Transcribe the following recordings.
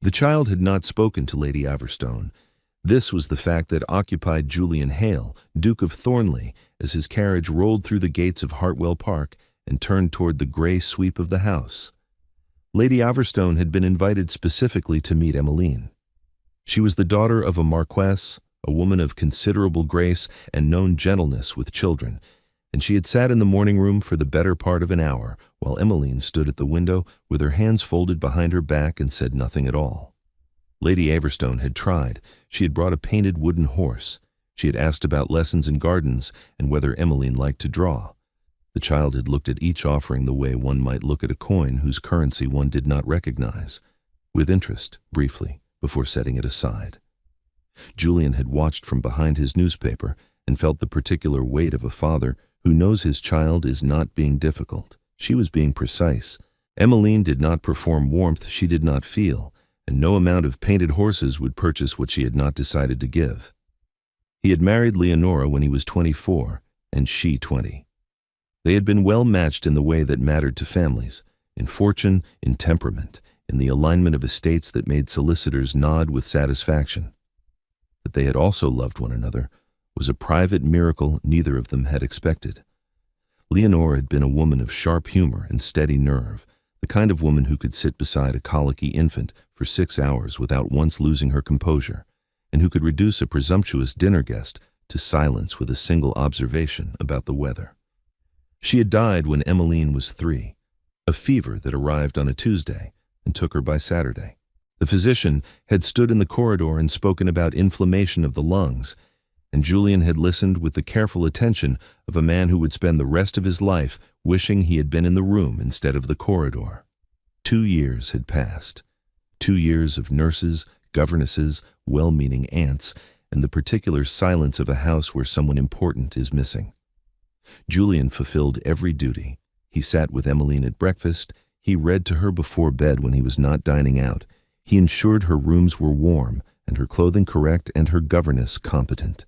The child had not spoken to Lady Averstone. This was the fact that occupied Julian Hale, Duke of Thornley, as his carriage rolled through the gates of Hartwell Park and turned toward the grey sweep of the house. Lady Averstone had been invited specifically to meet Emmeline. She was the daughter of a marquess, a woman of considerable grace and known gentleness with children, and she had sat in the morning room for the better part of an hour, while Emmeline stood at the window with her hands folded behind her back and said nothing at all. Lady Averstone had tried. She had brought a painted wooden horse. She had asked about lessons in gardens and whether Emmeline liked to draw. The child had looked at each offering the way one might look at a coin whose currency one did not recognize, with interest, briefly, before setting it aside. Julian had watched from behind his newspaper and felt the particular weight of a father who knows his child is not being difficult. She was being precise. Emmeline did not perform warmth she did not feel, and no amount of painted horses would purchase what she had not decided to give. He had married Leonora when he was 24, and she 20. They had been well matched in the way that mattered to families, in fortune, in temperament, in the alignment of estates that made solicitors nod with satisfaction. That they had also loved one another was a private miracle neither of them had expected. Leonora had been a woman of sharp humor and steady nerve, the kind of woman who could sit beside a colicky infant for 6 hours without once losing her composure, and who could reduce a presumptuous dinner guest to silence with a single observation about the weather. She had died when Emmeline was 3, a fever that arrived on a Tuesday and took her by Saturday. The physician had stood in the corridor and spoken about inflammation of the lungs, and Julian had listened with the careful attention of a man who would spend the rest of his life wishing he had been in the room instead of the corridor. 2 years had passed. 2 years of nurses, governesses, well-meaning aunts, and the particular silence of a house where someone important is missing. Julian fulfilled every duty. He sat with Emmeline at breakfast. He read to her before bed when he was not dining out. He ensured her rooms were warm and her clothing correct and her governess competent.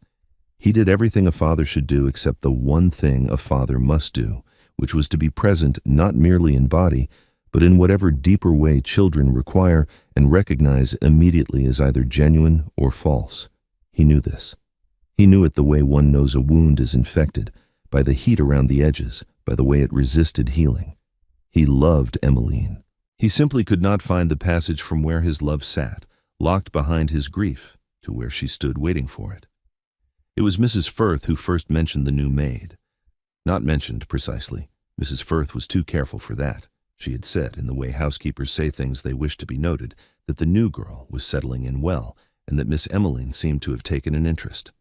He did everything a father should do except the one thing a father must do, which was to be present not merely in body, but in whatever deeper way children require and recognize immediately as either genuine or false. He knew this. He knew it the way one knows a wound is infected, by the heat around the edges, by the way it resisted healing. He loved Emmeline. He simply could not find the passage from where his love sat, locked behind his grief, to where she stood waiting for it. It was Mrs. Firth who first mentioned the new maid. Not mentioned, precisely. Mrs. Firth was too careful for that. She had said, in the way housekeepers say things they wish to be noted, that the new girl was settling in well, and that Miss Emmeline seemed to have taken an interest.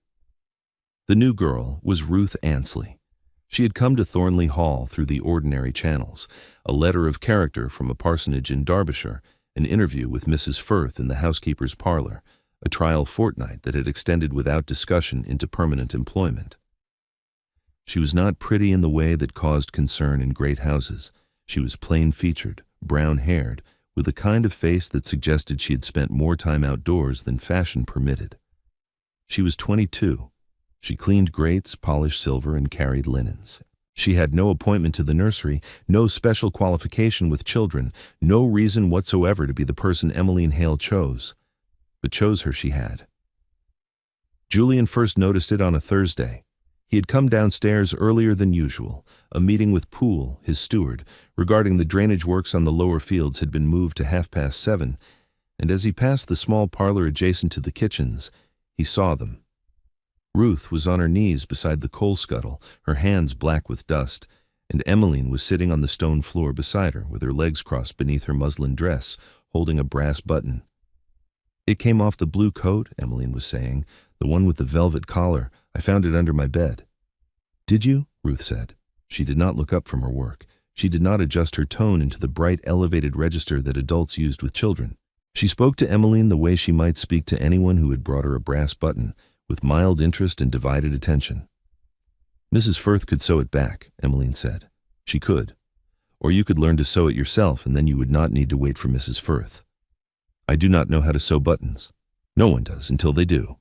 The new girl was Ruth Ansley. She had come to Thornley Hall through the ordinary channels, a letter of character from a parsonage in Derbyshire, an interview with Mrs. Firth in the housekeeper's parlor, a trial fortnight that had extended without discussion into permanent employment. She was not pretty in the way that caused concern in great houses. She was plain-featured, brown-haired, with a kind of face that suggested she had spent more time outdoors than fashion permitted. She was 22. She cleaned grates, polished silver, and carried linens. She had no appointment to the nursery, no special qualification with children, no reason whatsoever to be the person Emmeline Hale chose. But chose her she had. Julian first noticed it on a Thursday. He had come downstairs earlier than usual. A meeting with Poole, his steward, regarding the drainage works on the lower fields had been moved to 7:30, and as he passed the small parlor adjacent to the kitchens, he saw them. Ruth was on her knees beside the coal scuttle, her hands black with dust, and Emmeline was sitting on the stone floor beside her, with her legs crossed beneath her muslin dress, holding a brass button. "It came off the blue coat," Emmeline was saying, "the one with the velvet collar. I found it under my bed." "Did you?" Ruth said. She did not look up from her work. She did not adjust her tone into the bright, elevated register that adults used with children. She spoke to Emmeline the way she might speak to anyone who had brought her a brass button, with mild interest and divided attention. "Mrs. Firth could sew it back," Emmeline said. "She could. Or you could learn to sew it yourself, and then you would not need to wait for Mrs. Firth. I do not know how to sew buttons. No one does until they do."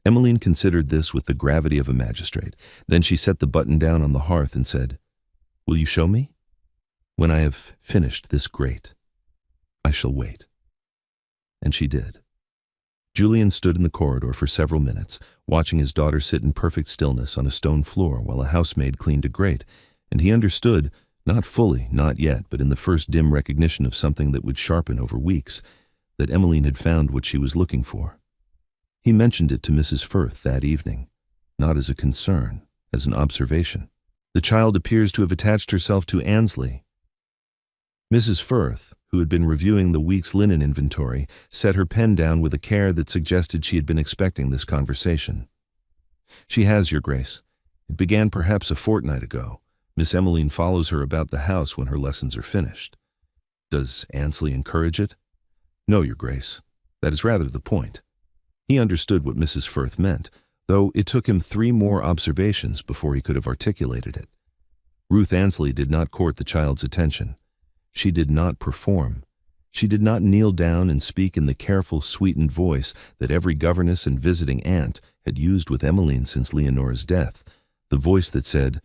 Emmeline considered this with the gravity of a magistrate. Then she set the button down on the hearth and said, "Will you show me?" "When I have finished this grate. I shall wait." and she did. Julian stood in the corridor for several minutes, watching his daughter sit in perfect stillness on a stone floor while a housemaid cleaned a grate, and he understood, not fully, not yet, but in the first dim recognition of something that would sharpen over weeks, that Emmeline had found what she was looking for. He mentioned it to Mrs. Firth that evening, not as a concern, as an observation. The child appears to have attached herself to Annesley. Mrs. Firth, who had been reviewing the week's linen inventory, set her pen down with a care that suggested she had been expecting this conversation. "She has, Your Grace. It began perhaps a fortnight ago. Miss Emmeline follows her about the house when her lessons are finished." "Does Annesley encourage it?" "No, Your Grace. That is rather the point." He understood what Mrs. Firth meant, though it took him 3 more observations before he could have articulated it. Ruth Annesley did not court the child's attention. She did not perform. She did not kneel down and speak in the careful, sweetened voice that every governess and visiting aunt had used with Emmeline since Leonora's death, the voice that said,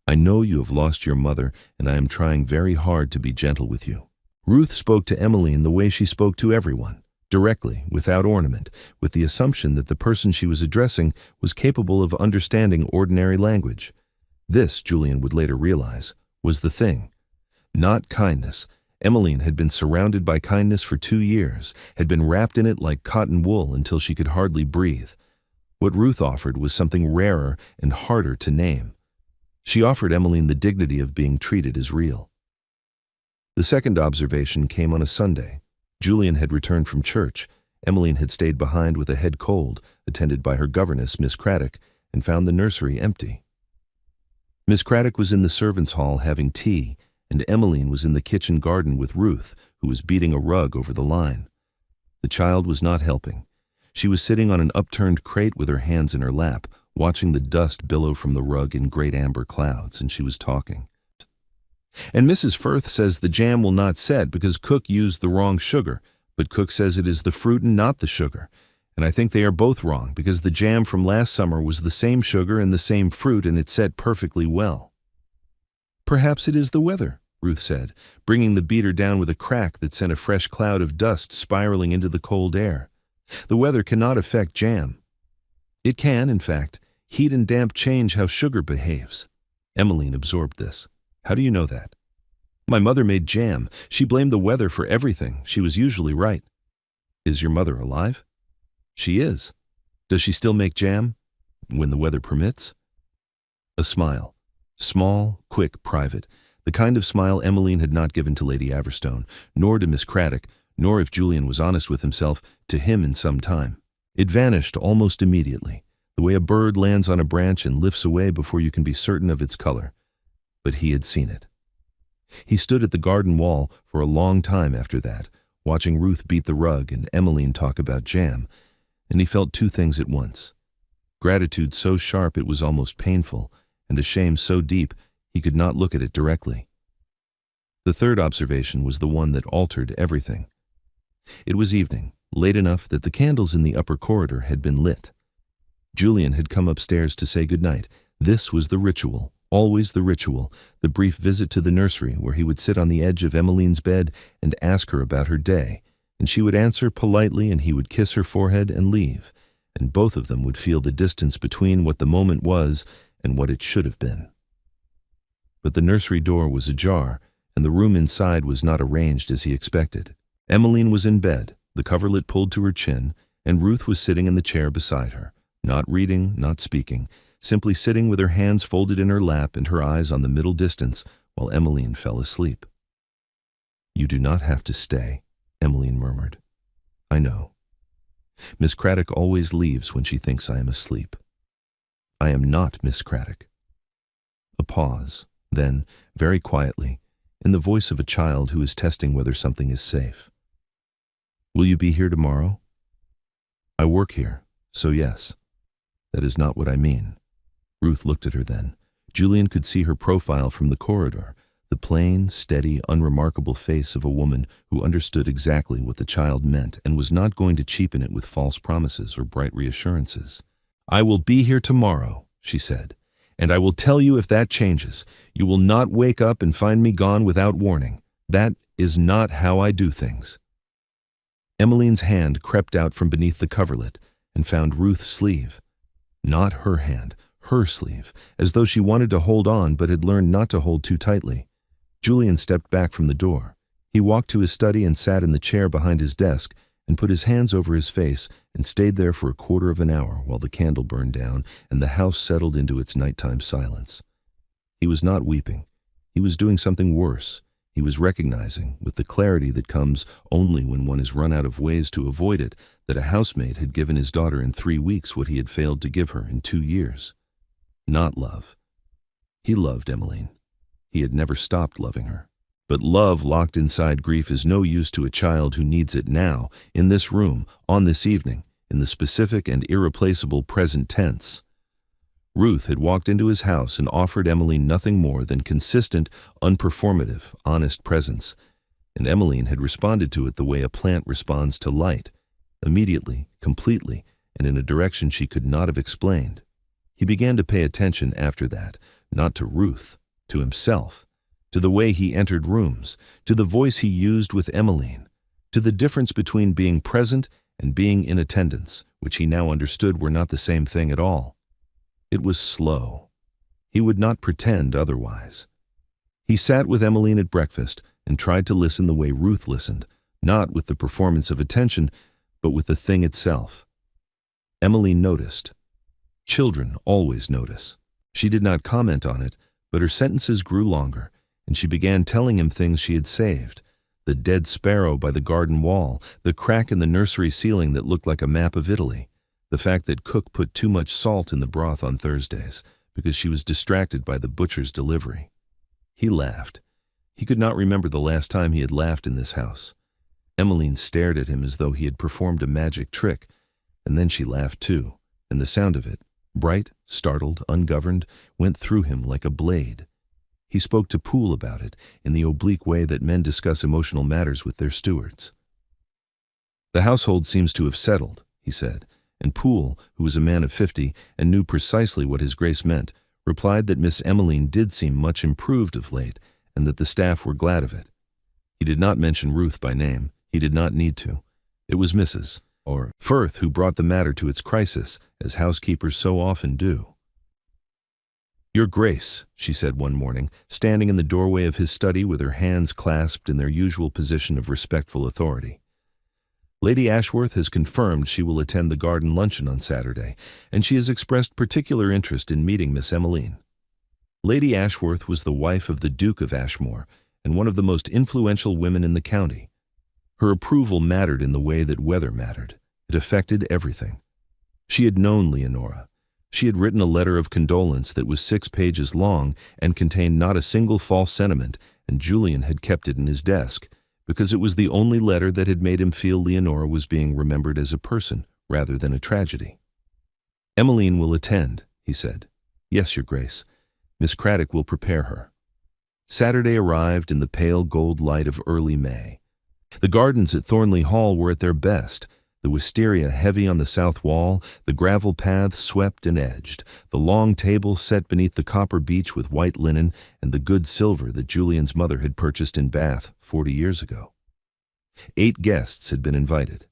"I know you have lost your mother, and I am trying very hard to be gentle with you." Ruth spoke to Emmeline the way she spoke to everyone, directly, without ornament, with the assumption that the person she was addressing was capable of understanding ordinary language. This, Julian would later realize, was the thing. Not kindness. Emmeline had been surrounded by kindness for 2 years, had been wrapped in it like cotton wool until she could hardly breathe. What Ruth offered was something rarer and harder to name. She offered Emmeline the dignity of being treated as real. The second observation came on a Sunday. Julian had returned from church. Emmeline had stayed behind with a head cold, attended by her governess, Miss Craddock, and found the nursery empty. Miss Craddock was in the servants' hall having tea, and Emmeline was in the kitchen garden with Ruth, who was beating a rug over the line. The child was not helping. She was sitting on an upturned crate with her hands in her lap, watching the dust billow from the rug in great amber clouds, and she was talking. "And Mrs. Firth says the jam will not set because Cook used the wrong sugar, but Cook says it is the fruit and not the sugar. And I think they are both wrong because the jam from last summer was the same sugar and the same fruit and it set perfectly well." "Perhaps it is the weather," Ruth said, bringing the beater down with a crack that sent a fresh cloud of dust spiraling into the cold air. "The weather cannot affect jam." "It can, in fact. Heat and damp change how sugar behaves." Emmeline absorbed this. "How do you know that?" "My mother made jam. She blamed the weather for everything. She was usually right." "Is your mother alive?" "She is." "Does she still make jam? When the weather permits?" A smile. Small, quick, private. The kind of smile Emmeline had not given to Lady Averstone, nor to Miss Craddock, nor, if Julian was honest with himself, to him in some time. It vanished almost immediately, the way a bird lands on a branch and lifts away before you can be certain of its color. But he had seen it. He stood at the garden wall for a long time after that, watching Ruth beat the rug and Emmeline talk about jam, and he felt 2 things at once. Gratitude so sharp it was almost painful, and a shame so deep he could not look at it directly. The third observation was the one that altered everything. It was evening, late enough that the candles in the upper corridor had been lit. Julian had come upstairs to say goodnight. This was the ritual, always the ritual, the brief visit to the nursery where he would sit on the edge of Emmeline's bed and ask her about her day, and she would answer politely and he would kiss her forehead and leave, and both of them would feel the distance between what the moment was and what it should have been. But the nursery door was ajar, and the room inside was not arranged as he expected. Emmeline was in bed, the coverlet pulled to her chin, and Ruth was sitting in the chair beside her, not reading, not speaking, simply sitting with her hands folded in her lap and her eyes on the middle distance while Emmeline fell asleep. "You do not have to stay," Emmeline murmured. "I know. Miss Craddock always leaves when she thinks I am asleep." "I am not Miss Craddock." A pause. Then, very quietly, in the voice of a child who is testing whether something is safe. "Will you be here tomorrow?" "I work here, so yes." "That is not what I mean." Ruth looked at her then. Julian could see her profile from the corridor, the plain, steady, unremarkable face of a woman who understood exactly what the child meant and was not going to cheapen it with false promises or bright reassurances. "I will be here tomorrow," she said. "And I will tell you if that changes. You will not wake up and find me gone without warning. That is not how I do things." Emmeline's hand crept out from beneath the coverlet and found Ruth's sleeve. Not her hand, her sleeve, as though she wanted to hold on but had learned not to hold too tightly. Julian stepped back from the door. He walked to his study and sat in the chair behind his desk and put his hands over his face and stayed there for a quarter of an hour while the candle burned down and the house settled into its nighttime silence. He was not weeping. He was doing something worse. He was recognizing, with the clarity that comes only when one has run out of ways to avoid it, that a housemaid had given his daughter in 3 weeks what he had failed to give her in 2 years. Not love. He loved Emmeline. He had never stopped loving her. But love locked inside grief is no use to a child who needs it now, in this room, on this evening, in the specific and irreplaceable present tense. Ruth had walked into his house and offered Emmeline nothing more than consistent, unperformative, honest presence, and Emmeline had responded to it the way a plant responds to light, immediately, completely, and in a direction she could not have explained. He began to pay attention after that, not to Ruth, to himself, to the way he entered rooms, to the voice he used with Emmeline, to the difference between being present and being in attendance, which he now understood were not the same thing at all. It was slow. He would not pretend otherwise. He sat with Emmeline at breakfast and tried to listen the way Ruth listened, not with the performance of attention, but with the thing itself. Emmeline noticed. Children always notice. She did not comment on it, but her sentences grew longer, and she began telling him things she had saved. The dead sparrow by the garden wall, the crack in the nursery ceiling that looked like a map of Italy, the fact that cook put too much salt in the broth on Thursdays because she was distracted by the butcher's delivery. He laughed. He could not remember the last time he had laughed in this house. Emmeline stared at him as though he had performed a magic trick, and then she laughed too, and the sound of it, bright, startled, ungoverned, went through him like a blade. He spoke to Poole about it in the oblique way that men discuss emotional matters with their stewards. "The household seems to have settled," he said, and Poole, who was a man of 50 and knew precisely what his grace meant, replied that Miss Emmeline did seem much improved of late and that the staff were glad of it. He did not mention Ruth by name. He did not need to. It was Mrs. or Firth who brought the matter to its crisis, as housekeepers so often do. "Your Grace," she said one morning, standing in the doorway of his study with her hands clasped in their usual position of respectful authority. "Lady Ashworth has confirmed she will attend the garden luncheon on Saturday, and she has expressed particular interest in meeting Miss Emmeline." Lady Ashworth was the wife of the Duke of Ashmore and one of the most influential women in the county. Her approval mattered in the way that weather mattered. It affected everything. She had known Leonora. She had written a letter of condolence that was 6 pages long and contained not a single false sentiment, and Julian had kept it in his desk, because it was the only letter that had made him feel Leonora was being remembered as a person rather than a tragedy. "Emmeline will attend," he said. "Yes, Your Grace. Miss Craddock will prepare her." Saturday arrived in the pale gold light of early May. The gardens at Thornley Hall were at their best, the wisteria heavy on the south wall, the gravel paths swept and edged, the long table set beneath the copper beech with white linen and the good silver that Julian's mother had purchased in Bath 40 years ago. 8 guests had been invited.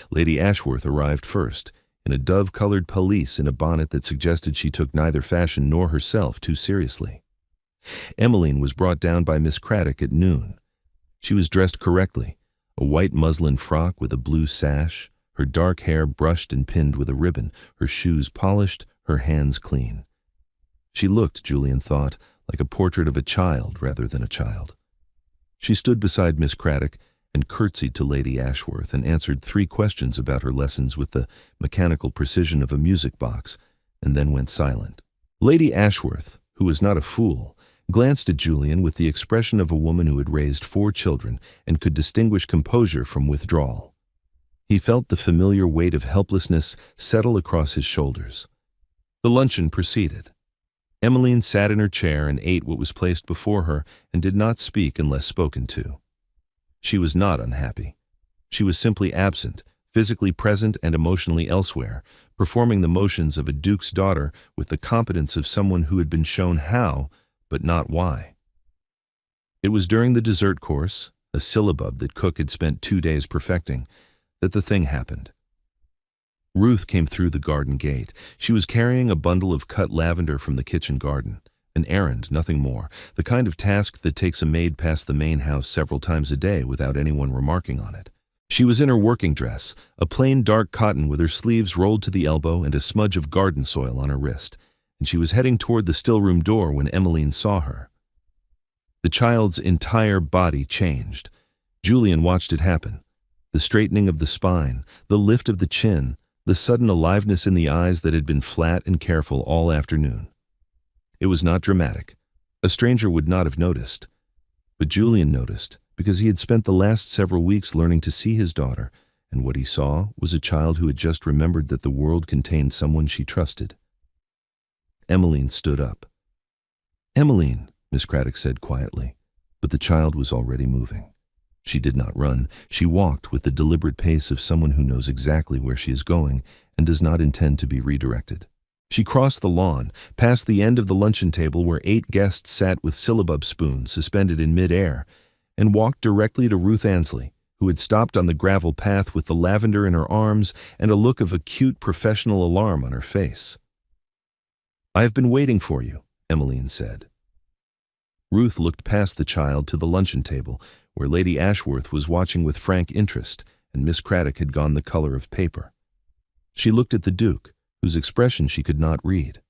Lady Ashworth arrived first, in a dove-colored pelisse in a bonnet that suggested she took neither fashion nor herself too seriously. Emmeline was brought down by Miss Craddock at noon. She was dressed correctly, a white muslin frock with a blue sash, her dark hair brushed and pinned with a ribbon, her shoes polished, her hands clean. She looked, Julian thought, like a portrait of a child rather than a child. She stood beside Miss Craddock and curtsied to Lady Ashworth and answered 3 questions about her lessons with the mechanical precision of a music box, and then went silent. Lady Ashworth, who was not a fool, glanced at Julian with the expression of a woman who had raised 4 children and could distinguish composure from withdrawal. He felt the familiar weight of helplessness settle across his shoulders. The luncheon proceeded. Emmeline sat in her chair and ate what was placed before her and did not speak unless spoken to. She was not unhappy. She was simply absent, physically present and emotionally elsewhere, performing the motions of a duke's daughter with the competence of someone who had been shown how, but not why. It was during the dessert course, a syllabub that Cook had spent 2 days perfecting, that the thing happened. Ruth came through the garden gate. She was carrying a bundle of cut lavender from the kitchen garden. An errand, nothing more, the kind of task that takes a maid past the main house several times a day without anyone remarking on it. She was in her working dress, a plain dark cotton with her sleeves rolled to the elbow and a smudge of garden soil on her wrist, and she was heading toward the still-room door when Emmeline saw her. The child's entire body changed. Julian watched it happen. The straightening of the spine, the lift of the chin, the sudden aliveness in the eyes that had been flat and careful all afternoon. It was not dramatic. A stranger would not have noticed. But Julian noticed, because he had spent the last several weeks learning to see his daughter, and what he saw was a child who had just remembered that the world contained someone she trusted. Emmeline stood up. "Emmeline," Miss Craddock said quietly, but the child was already moving. She did not run. She walked with the deliberate pace of someone who knows exactly where she is going and does not intend to be redirected. She crossed the lawn, past the end of the luncheon table where 8 guests sat with syllabub spoons suspended in mid-air, and walked directly to Ruth Ansley, who had stopped on the gravel path with the lavender in her arms and a look of acute professional alarm on her face. "I have been waiting for you," Emmeline said. Ruth looked past the child to the luncheon table, where Lady Ashworth was watching with frank interest, and Miss Craddock had gone the color of paper. She looked at the Duke, whose expression she could not read.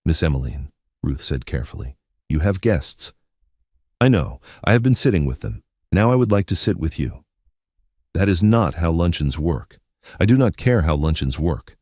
"Miss Emmeline," Ruth said carefully, "you have guests." "I know. I have been sitting with them. Now I would like to sit with you." "That is not how luncheons work. I do not care how luncheons work."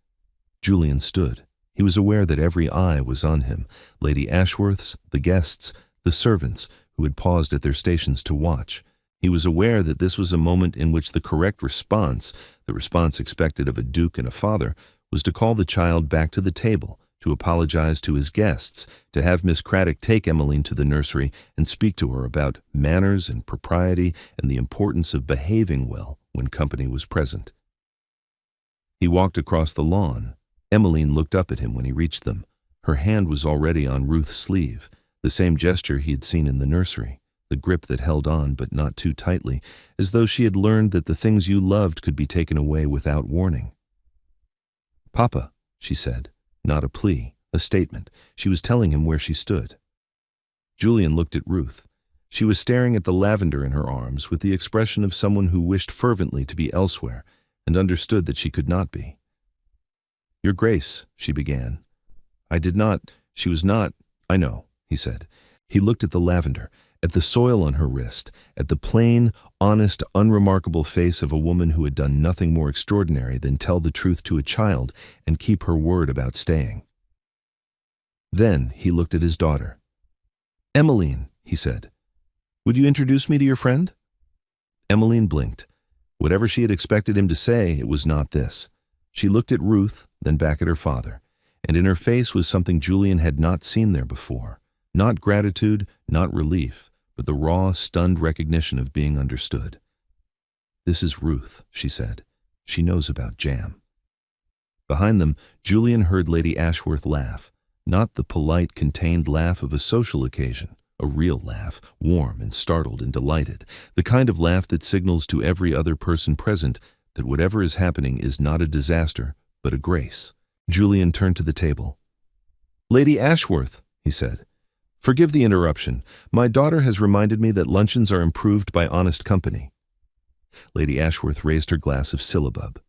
Julian stood. He was aware that every eye was on him, Lady Ashworth's, the guests, the servants, who had paused at their stations to watch. He was aware that this was a moment in which the correct response, the response expected of a duke and a father, was to call the child back to the table, to apologize to his guests, to have Miss Craddock take Emmeline to the nursery and speak to her about manners and propriety and the importance of behaving well when company was present. He walked across the lawn. Emmeline looked up at him when he reached them. Her hand was already on Ruth's sleeve, the same gesture he had seen in the nursery, the grip that held on but not too tightly, as though she had learned that the things you loved could be taken away without warning. "Papa," she said, not a plea, a statement. She was telling him where she stood. Julian looked at Ruth. She was staring at the lavender in her arms with the expression of someone who wished fervently to be elsewhere and understood that she could not be. "Your Grace," she began. She was not, "I know," he said. He looked at the lavender, at the soil on her wrist, at the plain, honest, unremarkable face of a woman who had done nothing more extraordinary than tell the truth to a child and keep her word about staying. Then he looked at his daughter. "Emmeline," he said, "would you introduce me to your friend?" Emmeline blinked. Whatever she had expected him to say, it was not this. She looked at Ruth, then back at her father, and in her face was something Julian had not seen there before. Not gratitude, not relief, but the raw, stunned recognition of being understood. "This is Ruth," she said. "She knows about jam." Behind them, Julian heard Lady Ashworth laugh, not the polite, contained laugh of a social occasion, a real laugh, warm and startled and delighted, the kind of laugh that signals to every other person present that whatever is happening is not a disaster, but a grace. Julian turned to the table. "Lady Ashworth," he said, "forgive the interruption. My daughter has reminded me that luncheons are improved by honest company." Lady Ashworth raised her glass of syllabub.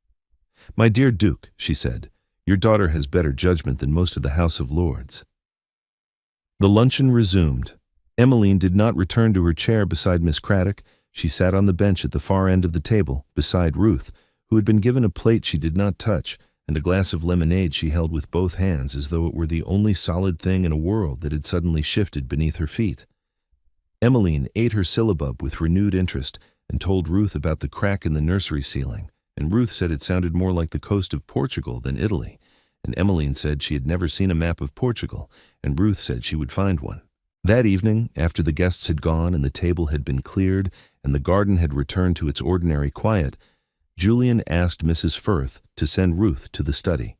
"My dear Duke," she said, "your daughter has better judgment than most of the House of Lords." The luncheon resumed. Emmeline did not return to her chair beside Miss Craddock. She sat on the bench at the far end of the table, beside Ruth, who had been given a plate she did not touch, and a glass of lemonade she held with both hands as though it were the only solid thing in a world that had suddenly shifted beneath her feet. Emmeline ate her syllabub with renewed interest and told Ruth about the crack in the nursery ceiling, and Ruth said it sounded more like the coast of Portugal than Italy, and Emmeline said she had never seen a map of Portugal, and Ruth said she would find one. That evening, after the guests had gone and the table had been cleared and the garden had returned to its ordinary quiet, Julian asked Mrs. Firth to send Ruth to the study.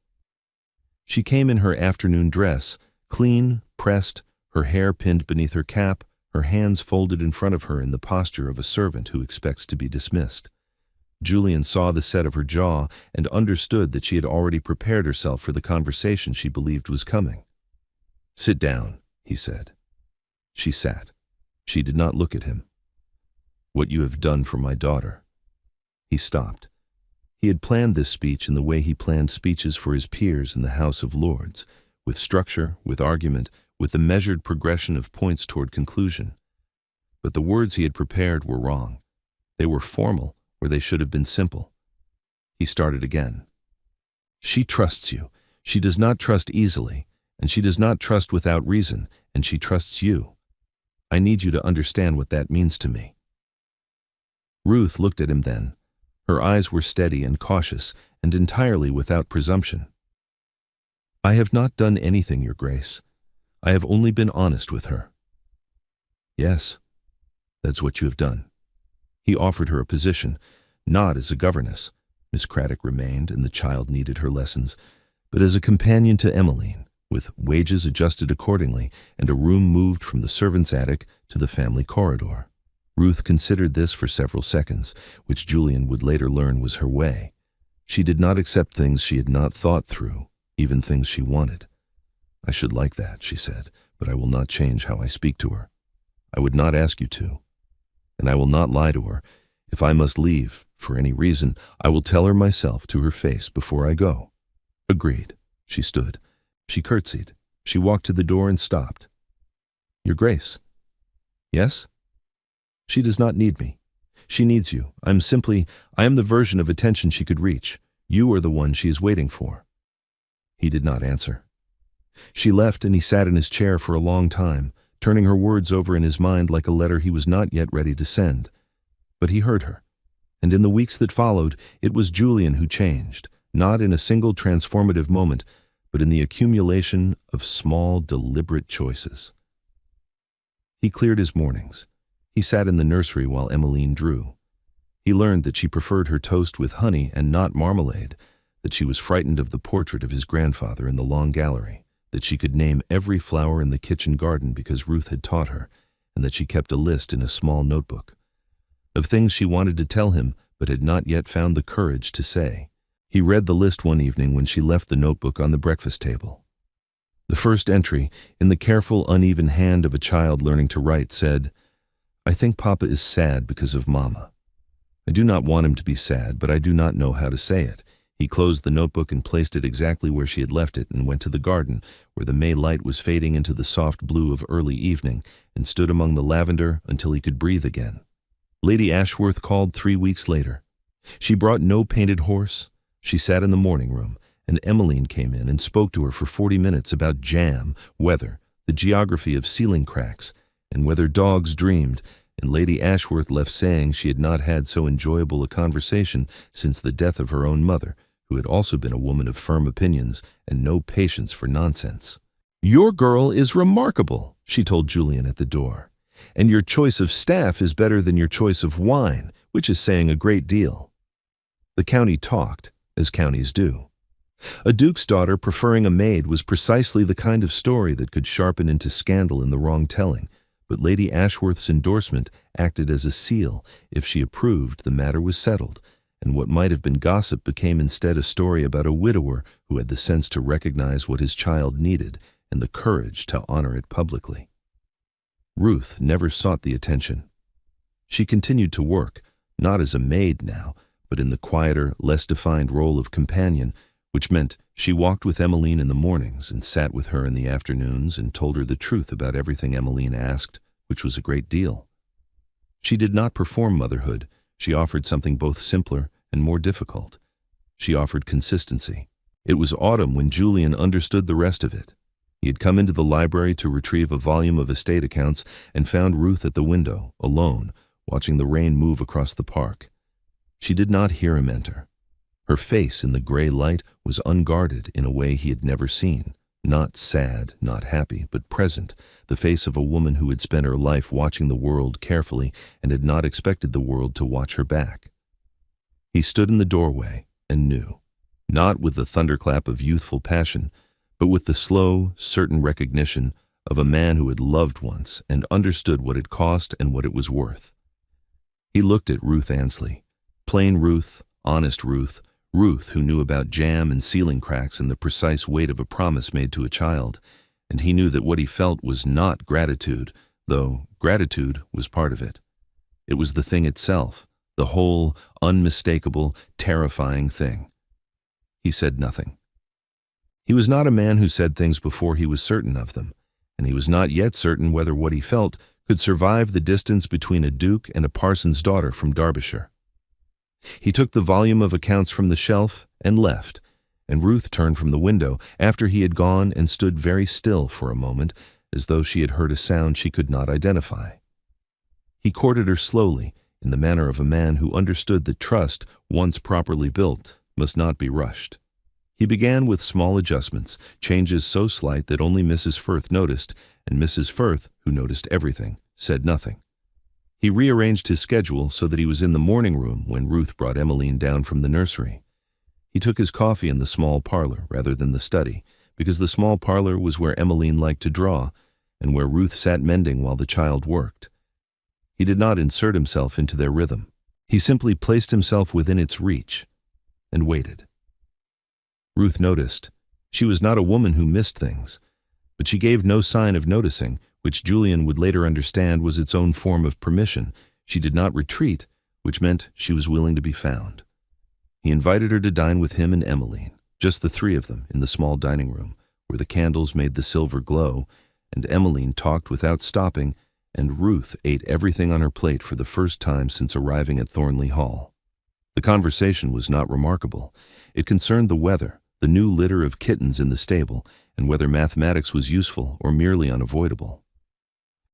She came in her afternoon dress, clean, pressed, her hair pinned beneath her cap, her hands folded in front of her in the posture of a servant who expects to be dismissed. Julian saw the set of her jaw and understood that she had already prepared herself for the conversation she believed was coming. "Sit down," he said. She sat. She did not look at him. "What you have done for my daughter." He stopped. He had planned this speech in the way he planned speeches for his peers in the House of Lords, with structure, with argument, with the measured progression of points toward conclusion. But the words he had prepared were wrong. They were formal, where they should have been simple. He started again. "She trusts you. She does not trust easily, and she does not trust without reason, and she trusts you. I need you to understand what that means to me." Ruth looked at him then. Her eyes were steady and cautious, and entirely without presumption. "I have not done anything, Your Grace. I have only been honest with her." "Yes, that's what you have done." He offered her a position, not as a governess. Miss Craddock remained, and the child needed her lessons, but as a companion to Emmeline, with wages adjusted accordingly, and a room moved from the servants' attic to the family corridor. Ruth considered this for several seconds, which Julian would later learn was her way. She did not accept things she had not thought through, even things she wanted. "I should like that," she said, "but I will not change how I speak to her. I would not ask you to. And I will not lie to her. If I must leave, for any reason, I will tell her myself to her face before I go." "Agreed." She stood. She curtsied. She walked to the door and stopped. "Your Grace." "Yes?" "She does not need me. She needs you. I am the version of attention she could reach. You are the one she is waiting for." He did not answer. She left, and he sat in his chair for a long time, turning her words over in his mind like a letter he was not yet ready to send. But he heard her, and in the weeks that followed, it was Julian who changed, not in a single transformative moment, but in the accumulation of small, deliberate choices. He cleared his mornings. He sat in the nursery while Emmeline drew. He learned that she preferred her toast with honey and not marmalade, that she was frightened of the portrait of his grandfather in the long gallery, that she could name every flower in the kitchen garden because Ruth had taught her, and that she kept a list in a small notebook of things she wanted to tell him but had not yet found the courage to say. He read the list one evening when she left the notebook on the breakfast table. The first entry, in the careful, uneven hand of a child learning to write, said, "I think Papa is sad because of Mama. I do not want him to be sad, but I do not know how to say it." He closed the notebook and placed it exactly where she had left it and went to the garden, where the May light was fading into the soft blue of early evening, and stood among the lavender until he could breathe again. Lady Ashworth called 3 weeks later. She brought no painted horse. She sat in the morning room, and Emmeline came in and spoke to her for 40 minutes about jam, weather, the geography of ceiling cracks, and whether dogs dreamed, and Lady Ashworth left saying she had not had so enjoyable a conversation since the death of her own mother, who had also been a woman of firm opinions and no patience for nonsense. "Your girl is remarkable," she told Julian at the door, "and your choice of staff is better than your choice of wine, which is saying a great deal." The county talked, as counties do. A duke's daughter preferring a maid was precisely the kind of story that could sharpen into scandal in the wrong telling, but Lady Ashworth's endorsement acted as a seal. If she approved, the matter was settled, and what might have been gossip became instead a story about a widower who had the sense to recognize what his child needed and the courage to honor it publicly. Ruth never sought the attention. She continued to work, not as a maid now, but in the quieter, less defined role of companion, which meant she walked with Emmeline in the mornings and sat with her in the afternoons and told her the truth about everything Emmeline asked, which was a great deal. She did not perform motherhood. She offered something both simpler and more difficult. She offered consistency. It was autumn when Julian understood the rest of it. He had come into the library to retrieve a volume of estate accounts and found Ruth at the window, alone, watching the rain move across the park. She did not hear him enter. Her face in the gray light was unguarded in a way he had never seen. Not sad, not happy, but present, the face of a woman who had spent her life watching the world carefully and had not expected the world to watch her back. He stood in the doorway and knew, not with the thunderclap of youthful passion, but with the slow, certain recognition of a man who had loved once and understood what it cost and what it was worth. He looked at Ruth Ansley. Plain Ruth, honest Ruth, Ruth who knew about jam and ceiling cracks and the precise weight of a promise made to a child, and he knew that what he felt was not gratitude, though gratitude was part of it. It was the thing itself, the whole, unmistakable, terrifying thing. He said nothing. He was not a man who said things before he was certain of them, and he was not yet certain whether what he felt could survive the distance between a duke and a parson's daughter from Derbyshire. He took the volume of accounts from the shelf and left, and Ruth turned from the window after he had gone and stood very still for a moment, as though she had heard a sound she could not identify. He courted her slowly, in the manner of a man who understood that trust, once properly built, must not be rushed. He began with small adjustments, changes so slight that only Mrs. Firth noticed, and Mrs. Firth, who noticed everything, said nothing. He rearranged his schedule so that he was in the morning room when Ruth brought Emmeline down from the nursery. He took his coffee in the small parlor rather than the study, because the small parlor was where Emmeline liked to draw, and where Ruth sat mending while the child worked. He did not insert himself into their rhythm. He simply placed himself within its reach, and waited. Ruth noticed. She was not a woman who missed things, but she gave no sign of noticing, which Julian would later understand was its own form of permission. She did not retreat, which meant she was willing to be found. He invited her to dine with him and Emmeline, just the three of them in the small dining room, where the candles made the silver glow, and Emmeline talked without stopping, and Ruth ate everything on her plate for the first time since arriving at Thornley Hall. The conversation was not remarkable. It concerned the weather, the new litter of kittens in the stable, and whether mathematics was useful or merely unavoidable.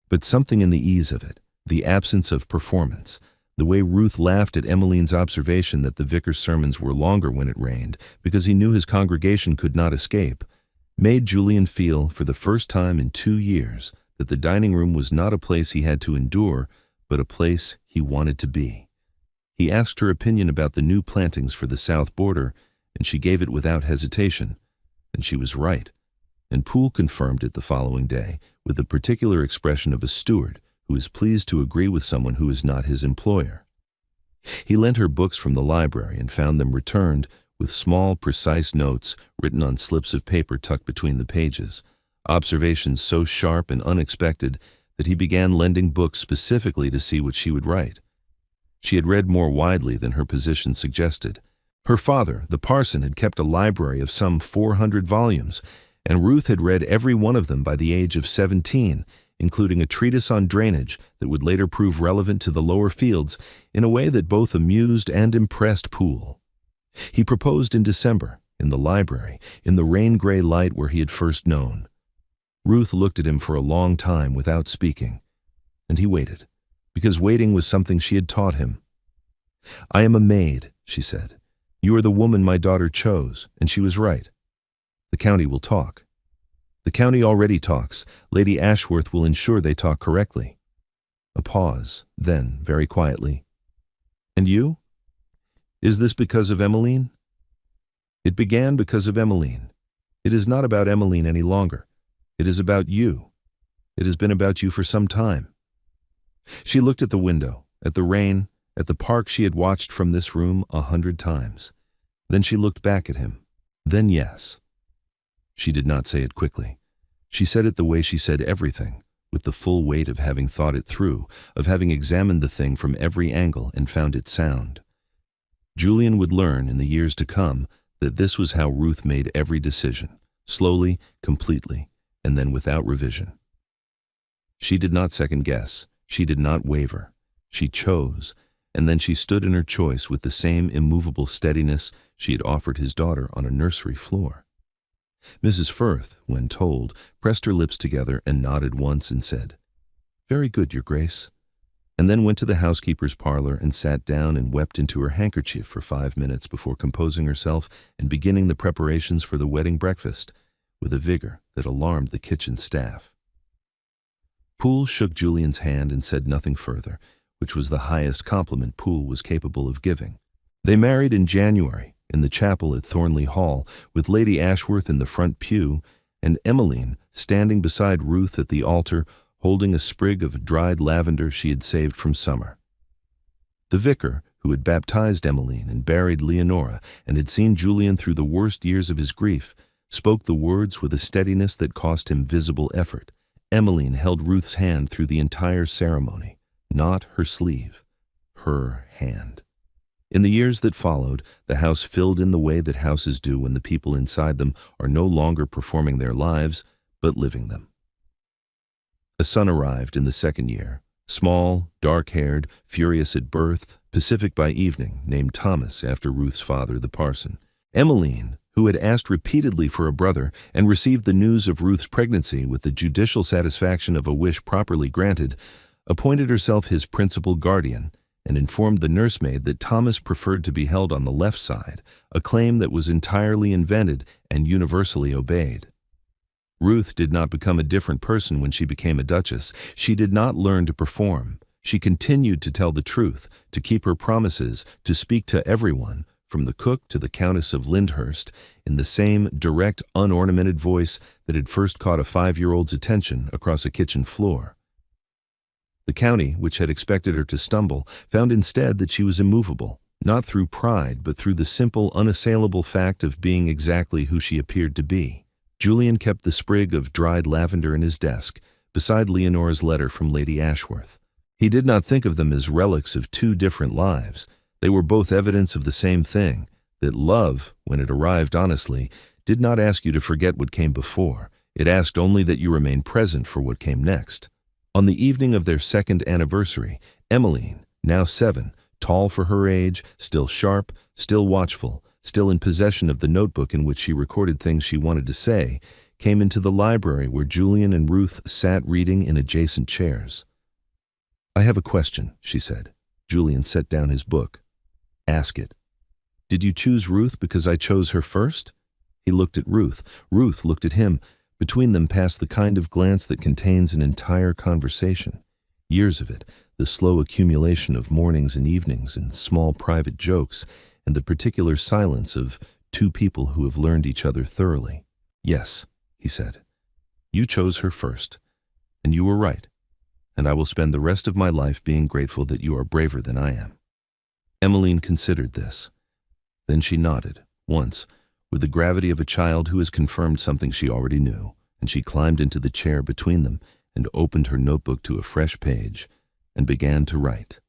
But something in the ease of it, the absence of performance, the way Ruth laughed at Emmeline's observation that the vicar's sermons were longer when it rained because he knew his congregation could not escape, made Julian feel, for the first time in 2 years, that the dining room was not a place he had to endure, but a place he wanted to be. He asked her opinion about the new plantings for the south border, and she gave it without hesitation, and she was right. And Poole confirmed it the following day with the particular expression of a steward who is pleased to agree with someone who is not his employer. He lent her books from the library and found them returned with small, precise notes written on slips of paper tucked between the pages, observations so sharp and unexpected that he began lending books specifically to see what she would write. She had read more widely than her position suggested. Her father, the parson, had kept a library of some 400 volumes, and Ruth had read every one of them by the age of 17, including a treatise on drainage that would later prove relevant to the lower fields in a way that both amused and impressed Poole. He proposed in December, in the library, in the rain-gray light where he had first known. Ruth looked at him for a long time without speaking, and he waited, because waiting was something she had taught him. "I am a maid," she said. "You are the woman my daughter chose, and she was right. The county will talk. The county already talks. Lady Ashworth will ensure they talk correctly." A pause, then, very quietly, "And you? Is this because of Emmeline?" "It began because of Emmeline. It is not about Emmeline any longer. It is about you. It has been about you for some time." She looked at the window, at the rain, at the park she had watched from this room 100 times. Then she looked back at him. Then yes. She did not say it quickly. She said it the way she said everything, with the full weight of having thought it through, of having examined the thing from every angle and found it sound. Julian would learn in the years to come that this was how Ruth made every decision, slowly, completely, and then without revision. She did not second guess. She did not waver. She chose, and then she stood in her choice with the same immovable steadiness she had offered his daughter on a nursery floor. Mrs. Firth, when told, pressed her lips together and nodded once and said, "Very good, Your Grace," and then went to the housekeeper's parlor and sat down and wept into her handkerchief for 5 minutes before composing herself and beginning the preparations for the wedding breakfast with a vigor that alarmed the kitchen staff. Poole shook Julian's hand and said nothing further, which was the highest compliment Poole was capable of giving. They married in January, in the chapel at Thornley Hall, with Lady Ashworth in the front pew, and Emmeline, standing beside Ruth at the altar, holding a sprig of dried lavender she had saved from summer. The vicar, who had baptized Emmeline and buried Leonora and had seen Julian through the worst years of his grief, spoke the words with a steadiness that cost him visible effort. Emmeline held Ruth's hand through the entire ceremony, not her sleeve, her hand. In the years that followed, the house filled in the way that houses do when the people inside them are no longer performing their lives, but living them. A son arrived in the second year, small, dark-haired, furious at birth, pacific by evening, named Thomas after Ruth's father, the parson. Emmeline, who had asked repeatedly for a brother and received the news of Ruth's pregnancy with the judicial satisfaction of a wish properly granted, appointed herself his principal guardian and informed the nursemaid that Thomas preferred to be held on the left side, a claim that was entirely invented and universally obeyed. Ruth did not become a different person when she became a duchess. She did not learn to perform. She continued to tell the truth, to keep her promises, to speak to everyone, from the cook to the Countess of Lyndhurst, in the same direct, unornamented voice that had first caught a 5-year-old's attention across a kitchen floor. The county, which had expected her to stumble, found instead that she was immovable, not through pride, but through the simple, unassailable fact of being exactly who she appeared to be. Julian kept the sprig of dried lavender in his desk, beside Leonora's letter from Lady Ashworth. He did not think of them as relics of two different lives. They were both evidence of the same thing, that love, when it arrived honestly, did not ask you to forget what came before. It asked only that you remain present for what came next. On the evening of their second anniversary, Emmeline, now 7, tall for her age, still sharp, still watchful, still in possession of the notebook in which she recorded things she wanted to say, came into the library where Julian and Ruth sat reading in adjacent chairs. "I have a question," she said. Julian set down his book. "Ask it." "Did you choose Ruth because I chose her first?" He looked at Ruth. Ruth looked at him. Between them passed the kind of glance that contains an entire conversation. Years of it, the slow accumulation of mornings and evenings and small private jokes, and the particular silence of two people who have learned each other thoroughly. "Yes," he said. "You chose her first, and you were right, and I will spend the rest of my life being grateful that you are braver than I am." Emmeline considered this. Then she nodded, once, with the gravity of a child who has confirmed something she already knew, and she climbed into the chair between them and opened her notebook to a fresh page and began to write.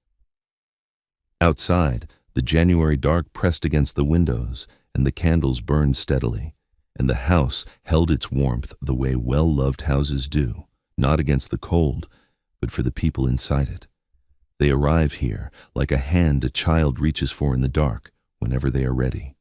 Outside, the January dark pressed against the windows, and the candles burned steadily, and the house held its warmth the way well-loved houses do, not against the cold, but for the people inside it. They arrive here like a hand a child reaches for in the dark whenever they are ready.